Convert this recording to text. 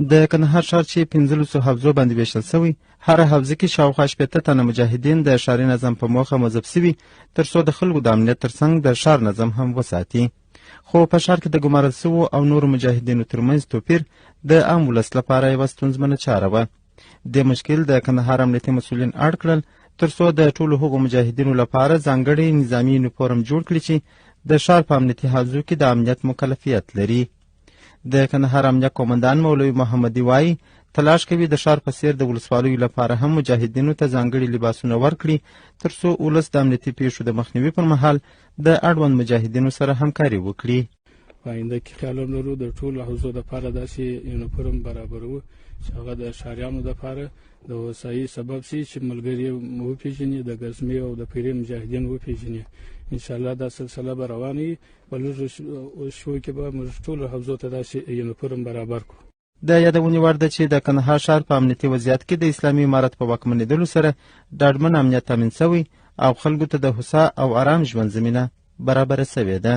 د کندهار ښار چې 15 حوزو باندې ویشل شوی، هر حوزه کې شاوخوا 80 تنه مجاهدین د ښاري نظم په موخه مذهب شوي، ترڅو د خلکو د امنیت ترڅنګ د ښار نظم هم وساتي. خو په ښار کې د ګمارل شوو او نورو مجاهدینو ترمنځ توپیر د عام ولس لپاره یوه ستونزمنه چاره وه. دې مشکل د کندهار امنیتي مسؤلین اړ کړل ترڅو د ټولو هغو مجاهدینو لپاره ځانګړی نظامي یونیفورم جوړ کړي چې د ښار په امنیتي حوزو کې د امنیت مکلفیت لري. د کندهار امنیه قومندان مولوي محمدي وایي تلاش کوي د ښار په څیر د ولسوالیو لپاره هم مجاهدینو ته ځانګړي لباسونه ورکړي ترڅو ولس د امنیتي پیښو د مخنیوي پر مهال د اړوند مجاهدینو سره همکاري وکړي. آینده کې خیال لرو د ټولو حوزو لپاره داسې یونیفورم برابرو چې هغه د ښاریانو لپاره د هوسایي سبب شي چې ملګري وپېژني، د ګزمې او د پیرې مجاهدین وپېژني. انشاءالله دا سلسله به روانه وي. په لږو شپو کې به موږ ټولو حوزو ته داسې یونیفورم برابر کړو. د یادونې وړ ده چې د کندهار ښار په امنیتي وضعیت کې د اسلامي امارت په واکمنېدلو سره ډاډمن امنیت تامین شوی او خلکو ته د هوسا او ارام ژوند زمینه برابره شوې ده.